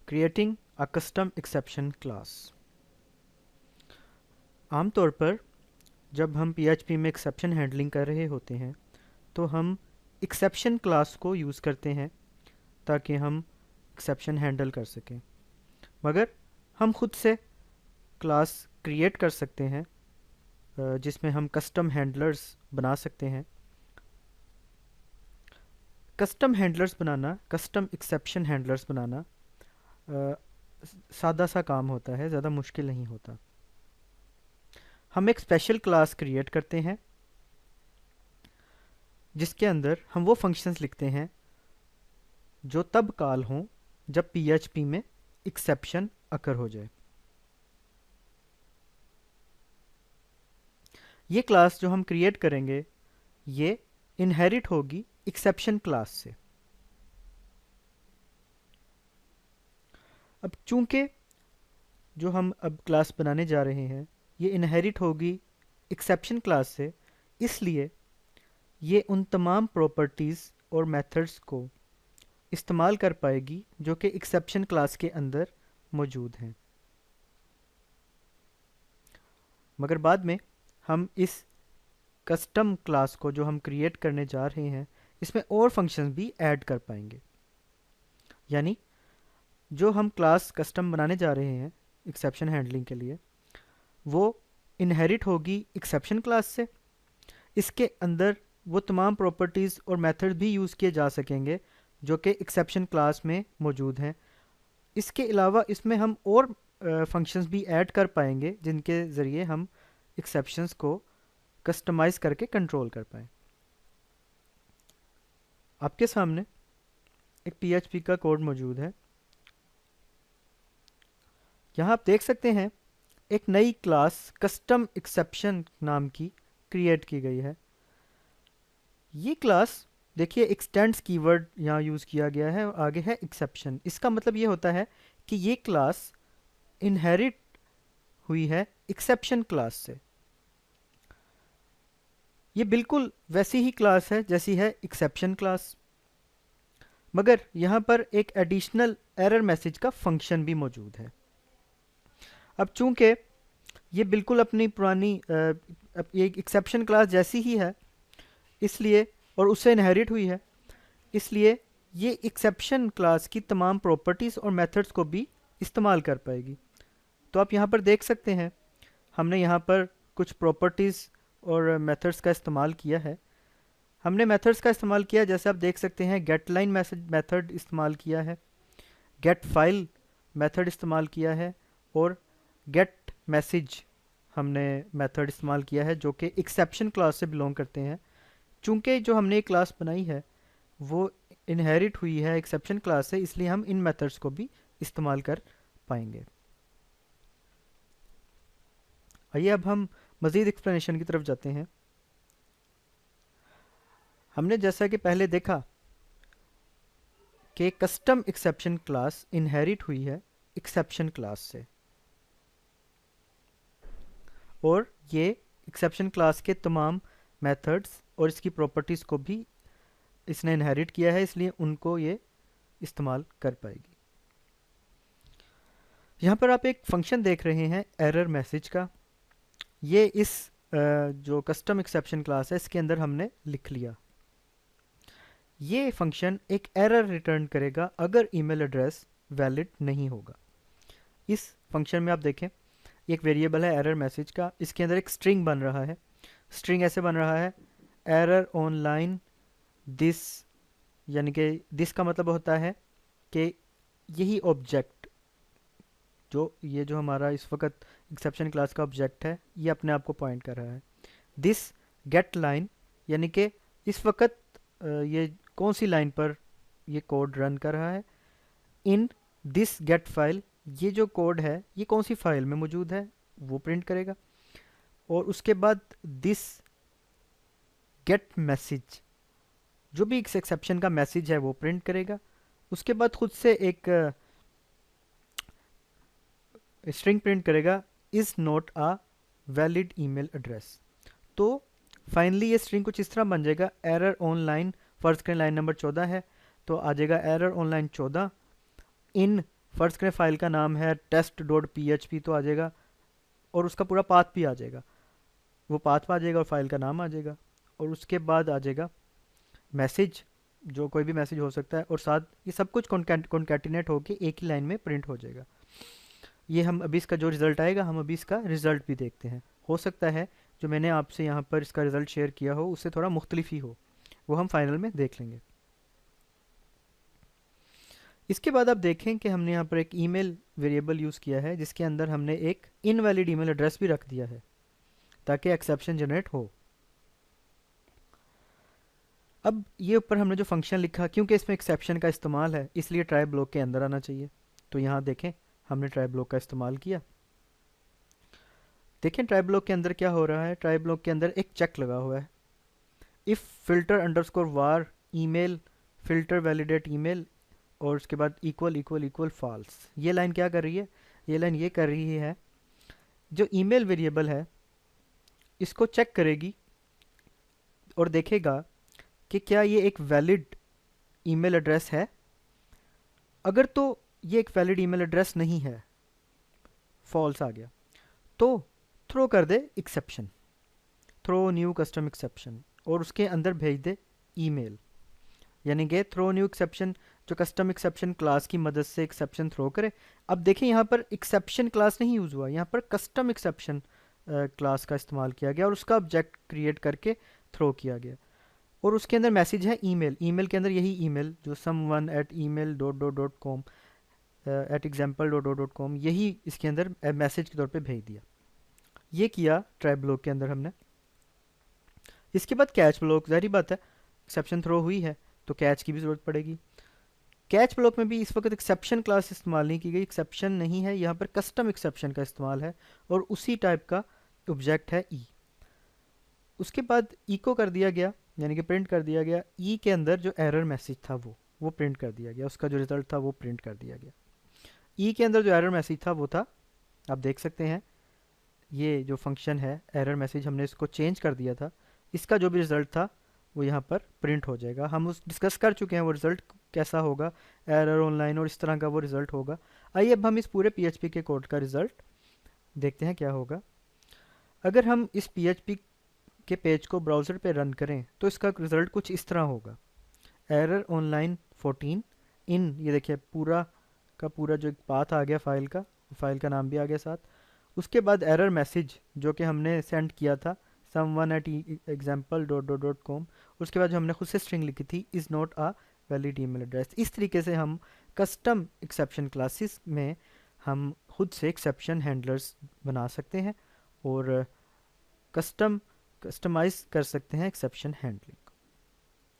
Creating a custom exception class. आमतौर पर जब हम PHP में एक्सेप्शन हैंडलिंग कर रहे होते हैं तो हम एक्सेप्शन क्लास को यूज़ करते हैं ताकि हम एक्सेप्शन हैंडल कर सकें। मगर हम खुद से क्लास क्रिएट कर सकते हैं जिसमें हम कस्टम हैंडलर्स बना सकते हैं। कस्टम हैंडलर्स बनाना, कस्टम एक्सेप्शन हैंडलर्स बनाना अ, सादा सा काम होता है, ज़्यादा मुश्किल नहीं होता। हम एक स्पेशल क्लास क्रिएट करते हैं जिसके अंदर हम वो फंक्शंस लिखते हैं जो तब कॉल हों जब PHP में एक्सेप्शन अकर हो जाए। ये क्लास जो हम क्रिएट करेंगे ये इनहेरिट होगी एक्सेप्शन क्लास से। अब चूंकि जो हम अब क्लास बनाने जा रहे हैं ये इनहेरिट होगी एक्सेप्शन क्लास से, इसलिए ये उन तमाम प्रॉपर्टीज़ और मेथड्स को इस्तेमाल कर पाएगी जो कि एक्सेप्शन क्लास के अंदर मौजूद हैं। मगर बाद में हम इस कस्टम क्लास को जो हम क्रिएट करने जा रहे हैं इसमें और फंक्शंस भी ऐड कर पाएंगे। यानी जो हम क्लास कस्टम बनाने जा रहे हैं एक्सेप्शन हैंडलिंग के लिए वो इनहेरिट होगी एक्सेप्शन क्लास से। इसके अंदर वो तमाम प्रॉपर्टीज़ और मेथड भी यूज़ किए जा सकेंगे जो कि एक्सेप्शन क्लास में मौजूद हैं। इसके अलावा इसमें हम और फंक्शंस भी ऐड कर पाएंगे जिनके ज़रिए हम एक्सेप्शंस को कस्टमाइज़ करके कंट्रोल कर पाएँ। आपके सामने एक PHP का कोड मौजूद है। यहाँ आप देख सकते हैं एक नई क्लास कस्टम एक्सेप्शन नाम की क्रिएट की गई है। ये क्लास देखिए एक्सटेंड्स कीवर्ड यहाँ यूज़ किया गया है और आगे है एक्सेप्शन। इसका मतलब ये होता है कि ये क्लास इनहेरिट हुई है एक्सेप्शन क्लास से। ये बिल्कुल वैसी ही क्लास है जैसी है एक्सेप्शन क्लास, मगर यहाँ पर एक एडिशनल एरर मैसेज का फंक्शन भी मौजूद है। अब चूंकि ये बिल्कुल अपनी पुरानी ये एक्सेप्शन क्लास जैसी ही है इसलिए और उससे इनहेरिट हुई है, इसलिए ये एक्सेप्शन क्लास की तमाम प्रॉपर्टीज़ और मेथड्स को भी इस्तेमाल कर पाएगी। तो आप यहाँ पर देख सकते हैं हमने यहाँ पर कुछ प्रॉपर्टीज़ और मेथड्स का इस्तेमाल किया है। हमने मेथड्स का इस्तेमाल किया जैसे आप देख सकते हैं गेट लाइन मैसेज मेथड इस्तेमाल किया है, गेट फाइल मेथड इस्तेमाल किया है और गेट मैसेज हमने मेथड इस्तेमाल किया है जो कि एक्सेप्शन क्लास से बिलोंग करते हैं। चूंकि जो हमने एक क्लास बनाई है वो इनहेरिट हुई है एक्सेप्शन क्लास से, इसलिए हम इन मेथड्स को भी इस्तेमाल कर पाएंगे। आइए अब हम मज़ीद एक्सप्लेनेशन की तरफ जाते हैं। हमने जैसा कि पहले देखा कि कस्टम एक्सेप्शन क्लास इनहेरिट हुई है एक्सेप्शन क्लास से और ये एक्सेप्शन क्लास के तमाम मेथड्स और इसकी प्रॉपर्टीज़ को भी इसने इनहेरिट किया है, इसलिए उनको ये इस्तेमाल कर पाएगी। यहाँ पर आप एक फंक्शन देख रहे हैं एरर मैसेज का। ये इस जो कस्टम एक्सेप्शन क्लास है इसके अंदर हमने लिख लिया। ये फंक्शन एक एरर रिटर्न करेगा अगर ईमेल एड्रेस वैलिड नहीं होगा। इस फंक्शन में आप देखें एक वेरिएबल है एरर मैसेज का, इसके अंदर एक स्ट्रिंग बन रहा है। स्ट्रिंग ऐसे बन रहा है एरर ऑनलाइन दिस, यानी कि दिस का मतलब होता है कि यही ऑब्जेक्ट ये जो हमारा इस वक्त एक्सेप्शन क्लास का ऑब्जेक्ट है ये अपने आप को पॉइंट कर रहा है। दिस गेट लाइन यानी कि इस वक्त ये कौन सी लाइन पर ये कोड रन कर रहा है। इन दिस गेट फाइल ये जो कोड है ये कौन सी फाइल में मौजूद है वो प्रिंट करेगा। और उसके बाद दिस गेट मैसेज जो भी इस एक्सेप्शन का मैसेज है वो प्रिंट करेगा। उसके बाद खुद से एक स्ट्रिंग प्रिंट करेगा is not a valid email address. तो फाइनली ये स्ट्रिंग कुछ इस तरह बन जाएगा एरर ऑनलाइन, फर्स्ट करें लाइन नंबर 14 है तो आ जाएगा एरर ऑनलाइन 14 इन फ़र्ज़ करें फ़ाइल का नाम है test.php, तो आ जाएगा और उसका पूरा पाथ भी आ जाएगा, वो पाथ आ जाएगा और फाइल का नाम आ जाएगा। और उसके बाद आ जाएगा मैसेज, जो कोई भी मैसेज हो सकता है, और साथ ये सब कुछ कॉन्कैटिनेट होके एक ही लाइन में प्रिंट हो जाएगा। ये हम अभी इसका जो रिज़ल्ट आएगा, हम अभी इसका रिज़ल्ट भी देखते हैं। हो सकता है जो मैंने आपसे यहाँ पर इसका रिज़ल्ट शेयर किया हो उससे थोड़ा मुख्तलिफ ही हो, वो हम फाइनल में देख लेंगे। इसके बाद आप देखें कि हमने यहाँ पर एक ईमेल वेरिएबल यूज़ किया है जिसके अंदर हमने एक इनवैलिड ईमेल एड्रेस भी रख दिया है ताकि एक्सेप्शन जनरेट हो। अब ये ऊपर हमने जो फंक्शन लिखा, क्योंकि इसमें एक्सेप्शन का इस्तेमाल है इसलिए ट्राई ब्लॉक के अंदर आना चाहिए। तो यहाँ देखें हमने ट्राई ब्लॉक का इस्तेमाल किया। देखें ट्राई ब्लॉक के अंदर क्या हो रहा है, ट्राई ब्लॉक के अंदर एक चेक लगा हुआ है, if filter underscore war email filter validate email, और उसके बाद इक्वल इक्वल इक्वल फॉल्स। ये लाइन क्या कर रही है, ये लाइन ये कर रही है जो ईमेल वेरिएबल है इसको चेक करेगी और देखेगा कि क्या ये एक वैलिड ईमेल एड्रेस है। अगर तो ये एक वैलिड ईमेल एड्रेस नहीं है, फॉल्स आ गया, तो थ्रो कर दे exception, throw new custom exception, और उसके अंदर भेज दे ईमेल। यानी कि थ्रो न्यू एक्सेप्शन जो कस्टम एक्सेप्शन क्लास की मदद से एक्सेप्शन थ्रो करे। अब देखें यहाँ पर एक्सेप्शन क्लास नहीं यूज़ हुआ, यहाँ पर कस्टम एक्सेप्शन क्लास का इस्तेमाल किया गया और उसका ऑब्जेक्ट क्रिएट करके थ्रो किया गया। और उसके अंदर मैसेज है ईमेल, ईमेल के अंदर यही ईमेल जो someone@email.com @example.com, यही इसके अंदर मैसेज के तौर पे भेज दिया। ये किया ट्राई ब्लॉक के अंदर हमने। इसके बाद कैच ब्लॉक, जाहिर बात है एक्सेप्शन थ्रो हुई है तो कैच की भी ज़रूरत पड़ेगी। कैच ब्लॉक में भी इस वक्त एक्सेप्शन क्लास इस्तेमाल नहीं की गई, एक्सेप्शन नहीं है, यहाँ पर कस्टम एक्सेप्शन का इस्तेमाल है और उसी टाइप का ऑब्जेक्ट है ई। उसके बाद ई को कर दिया गया, यानी कि प्रिंट कर दिया गया। ई के अंदर जो एरर मैसेज था वो प्रिंट कर दिया गया, उसका जो रिज़ल्ट था वो प्रिंट कर दिया गया। ई के अंदर जो एरर मैसेज था वो था, आप देख सकते हैं ये जो फंक्शन है एरर मैसेज, हमने इसको चेंज कर दिया था, इसका जो भी रिज़ल्ट था वो यहाँ पर प्रिंट हो जाएगा। हम उस डिस्कस कर चुके हैं वो रिज़ल्ट कैसा होगा, एरर ऑनलाइन और इस तरह का वो रिज़ल्ट होगा। आइए अब हम इस पूरे पीएचपी के कोड का रिज़ल्ट देखते हैं क्या होगा। अगर हम इस पीएचपी के पेज को ब्राउज़र पे रन करें तो इसका रिज़ल्ट कुछ इस तरह होगा, एरर ऑनलाइन 14 इन, ये देखिए पूरा का पूरा जो एक पाथ आ गया फाइल का नाम भी आ गया साथ। उसके बाद एरर मैसेज जो कि हमने सेंड किया था someone@example.com, उसके बाद जो हमने खुद से स्ट्रिंग लिखी थी is not a valid email address. इस तरीके से हम कस्टम एक्सेप्शन क्लासेस में हम खुद से एक्सेप्शन हैंडलर्स बना सकते हैं और कस्टमाइज कर सकते हैं एक्सेप्शन हैंडलिंग।